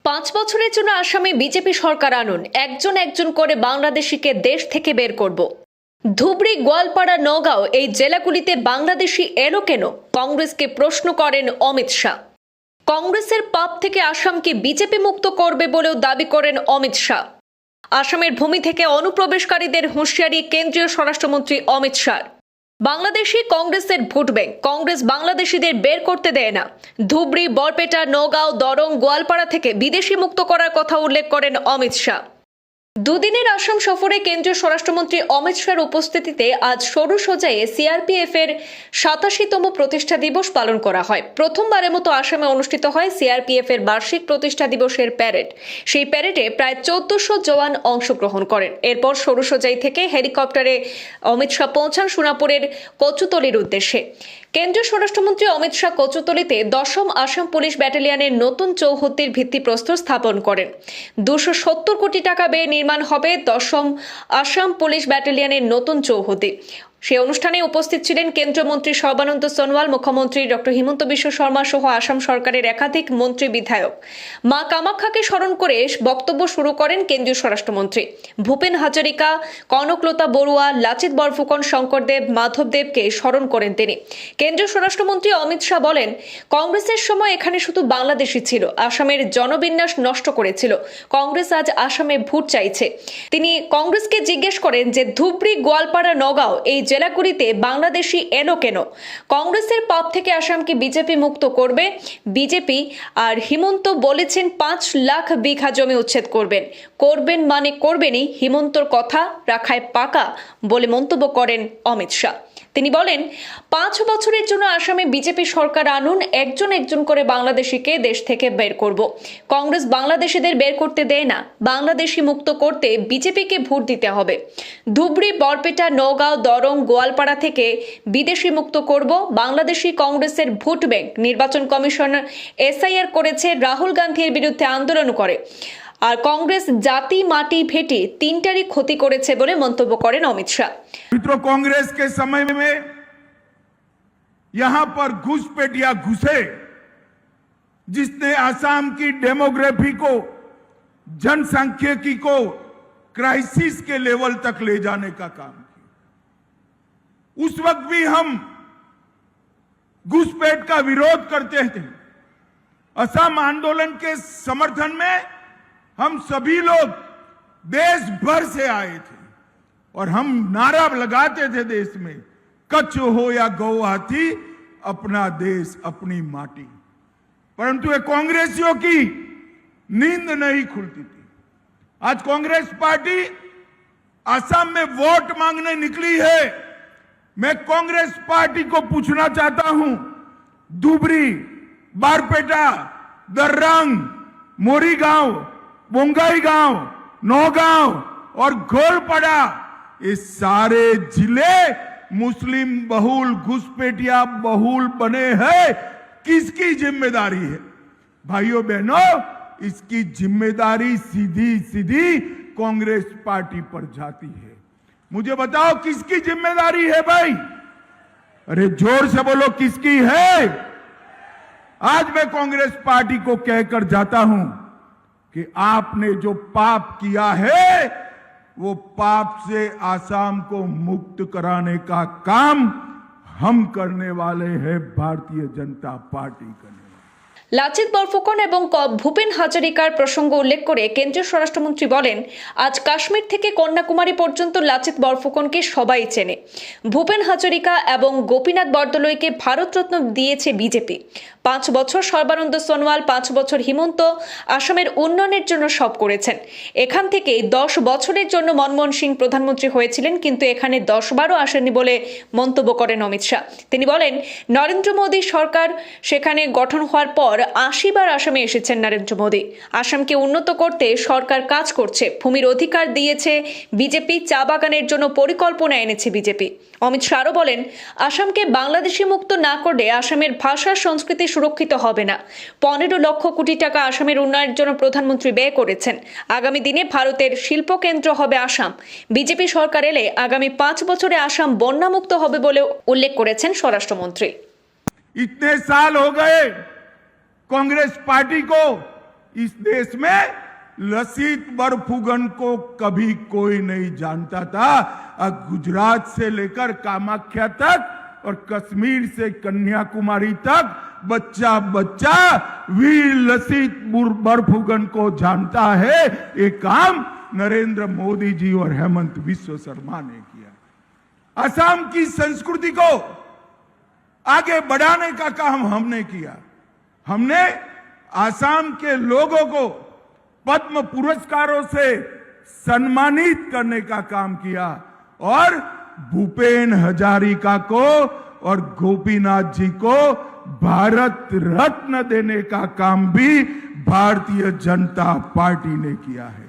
5 বছরের জন্য আসামে বিজেপি সরকার আনুন, একজন একজন করে বাংলাদেশিকে দেশ থেকে বের করব। ধুবড়ী, গোয়ালপাড়া, নওগাঁও এই জেলাগুলিতে বাংলাদেশি এলো কেন? কংগ্রেসকে প্রশ্ন করেন অমিত শাহ। কংগ্রেসের পাপ থেকে আসামকে বিজেপি মুক্ত করবে বলেও দাবি করেন অমিত শাহ। আসামের ভূমি থেকে অনুপ্রবেশকারীদের হুঁশিয়ারি কেন্দ্রীয় স্বরাষ্ট্রমন্ত্রী অমিত শাহ। বাংলাদেশি কংগ্রেসের ভোট ব্যাংক, কংগ্রেস বাংলাদেশিদের বের করতে দেয় না। ধুবড়ী, বরপেটা, নওগাঁও, দরং, গোয়ালপাড়া থেকে বিদেশি মুক্ত করার কথা উল্লেখ করেন অমিত শাহ। দুদিনের আসাম সফরে কেন্দ্রীয় স্বরাষ্ট্রমন্ত্রী অমিত শাহর উপস্থিতিতে আজ সরুসজাইয়ে সিআরপিএফ এর 87তম প্রতিষ্ঠা দিবস পালন করা হয়। প্রথমবারের মতো আসামে অনুষ্ঠিত হয় সিআরপিএফ এর বার্ষিক প্রতিষ্ঠা দিবসের প্যারেড। সেই প্যারেডে প্রায় 1400 জওয়ান অংশগ্রহণ করেন। এরপর সরুসজাই থেকে হেলিকপ্টারে অমিত শাহ পৌঁছান সোনাপুরের কচুতলির উদ্দেশ্যে। কেন্দ্রীয় স্বরাষ্ট্রমন্ত্রী অমিত শাহ কচুতলিতে 10ম আসাম পুলিশ ব্যাটালিয়নের নতুন চৌহদ্দির ভিত্তিপ্রস্তর স্থাপন করেন। 270 কোটি টাকা ব্যয়ে নির্মাণ হবে 10ম আসাম পুলিশ ব্যাটালিয়নের নতুন চৌহদ্দি। সেই অনুষ্ঠানে উপস্থিত ছিলেন কেন্দ্রীয় মন্ত্রী সর্বানন্দ সোনোয়াল, মুখ্যমন্ত্রী ডক্টর হিমন্ত বিশ্ব শর্মা সহ আসাম সরকারের একাধিক মন্ত্রী, বিধায়ক। মা কামাখ্যাকে স্মরণ করে বক্তব্য শুরু করেন কেন্দ্রীয় স্বরাষ্ট্রমন্ত্রী। ভূপেন হাজারিকা, কনকলতা বড়ুয়া, লাচিত বরফুকন, শঙ্করদেব, মাধবদেবকে স্মরণ করেন তিনি। কেন্দ্রীয় স্বরাষ্ট্রমন্ত্রী অমিত শাহ বলেন, কংগ্রেসের সময় এখানে শুধু বাংলাদেশি ছিল, আসামের জনবিন্যাস নষ্ট করেছিল। কংগ্রেস আজ আসামে ভোট চাইছে। তিনি কংগ্রেসকে জিজ্ঞেস করেন যে ধুবড়ী, গোয়ালপাড়া, নওগাঁও এই জেলাগুলিতে বাংলাদেশি এলো কেন? কংগ্রেসের পাপ থেকে আসামকে বিজেপি মুক্ত করবে বিজেপি। আর হিমন্ত বলেছেন 5 লাখ বিঘা জমি উচ্ছেদ করবেন মানে করবেনই। হিমন্তর কথা রাখায় পাকা বলে মন্তব্য করেন অমিত শাহ। তিনি বলেন, 5 বছরের জন্য আসামে বিজেপি সরকার আনুন, একজন একজন করে বাংলাদেশিকে দেশ থেকে বের করব। কংগ্রেস বাংলাদেশিদের বের করতে দেয় না। বাংলাদেশি মুক্ত করতে বিজেপিকে ভোট দিতে হবে। ধুবড়ী, বরপেটা, নওগাঁও, দরং, গোয়ালপাড়া থেকে বিদেশি মুক্ত করব। বাংলাদেশি কংগ্রেসের ভোট ব্যাংক। নির্বাচন কমিশন এসআইআর করেছে, রাহুল গান্ধীর বিরুদ্ধে আন্দোলন করে। আর কংগ্রেস জাতি, মাটি, ভেটি তিনটারই ক্ষতি করেছে বলে মন্তব্য করেন অমিত শাহ। मित्रों, कांग्रेस के समय में यहां पर घुसपैठिया घुसे, जिसने आसाम की डेमोग्राफी को, जनसांख्यिकी को क्राइसिस के लेवल तक ले जाने का काम किया। उस वक्त भी हम घुसपैठ का विरोध करते थे। असम आंदोलन के समर्थन में हम सभी लोग देश भर से आए थे और हम नारा लगाते थे देश में, कच्छ हो या गुवाहाटी, अपना देश अपनी माटी। परंतु ये कांग्रेसियों की नींद नहीं खुलती थी। आज कांग्रेस पार्टी असम में वोट मांगने निकली है। मैं कांग्रेस पार्टी को पूछना चाहता हूं, धुबरी, बारपेटा, दर्रंग, मोरीगांव, बोंगाईगांव, नौगांव और गोलपाड़ा, ये सारे जिले मुस्लिम बहुल, घुसपैठिया बहुल बने हैं। किसकी जिम्मेदारी है? भाइयों बहनों, इसकी जिम्मेदारी सीधी सीधी कांग्रेस पार्टी पर जाती है। मुझे बताओ, किसकी जिम्मेदारी है भाई? अरे जोर से बोलो, किसकी है? आज मैं कांग्रेस पार्टी को कहकर जाता हूं कि आपने जो पाप किया है, वो पाप से आसाम को मुक्त कराने का काम हम करने वाले हैं, भारतीय जनता पार्टी करने। লাচিত বরফুকন এবং ভূপেন হাজারিকার প্রসঙ্গ উল্লেখ করে কেন্দ্রীয় স্বরাষ্ট্রমন্ত্রী বলেন, আজ কাশ্মীর থেকে কন্যাকুমারী পর্যন্ত লাচিত বরফুকনকে সবাই চেনে। ভূপেন হাজারিকা এবং গোপীনাথ বরদলৈকে ভারতরত্ন দিয়েছে বিজেপি। 5 বছর সর্বানন্দ সোনোয়াল, 5 বছর হিমন্ত আসামের উন্নয়নের জন্য সব করেছেন। এখান থেকে 10 বছরের জন্য মনমোহন সিং প্রধানমন্ত্রী হয়েছিলেন, কিন্তু এখানে 10বারও আসেননি বলে মন্তব্য করেন অমিত শাহ। তিনি বলেন, নরেন্দ্র মোদী সরকার সেখানে গঠন হওয়ার পর 80 বার আসামে এসেছেন নরেন্দ্র মোদী। আসামকে উন্নত করতে সরকার কাজ করছে। ভূমির অধিকার দিয়েছে বিজেপি, চা বাগানের জন্য পরিকল্পনা এনেছে বিজেপি। অমিত শাহ আরও বলেন, আসামকে বাংলাদেশি মুক্ত না করলে আসামের ভাষা, সংস্কৃতি সুরক্ষিত হবে না। 15 লক্ষ কোটি টাকা আসামের উন্নয়নের জন্য প্রধানমন্ত্রী ব্যয় করেছেন। আগামী দিনে ভারতের শিল্পকেন্দ্র হবে আসাম। বিজেপি সরকার এলে আগামী 5 বছরে আসাম বন্যামুক্ত হবে বলে উল্লেখ করেছেন স্বরাষ্ট্রমন্ত্রী। इतने साल हो गए कांग्रेस पार्टी को इस देश में लसित बरफुगन को कभी कोई नहीं जानता था। अब गुजरात से लेकर कामाख्या तक और कश्मीर से कन्याकुमारी तक बच्चा बच्चा वीर लसित बरफुगन को जानता है। ये काम नरेंद्र मोदी जी और हेमंत बिस्व शर्मा ने किया। असम की संस्कृति को आगे बढ़ाने का काम हमने किया। हमने असम के लोगों को पद्म पुरस्कारों से सम्मानित करने का काम किया और भूपेन हजारिका को और गोपीनाथ जी को भारत रत्न देने का काम भी भारतीय जनता पार्टी ने किया है।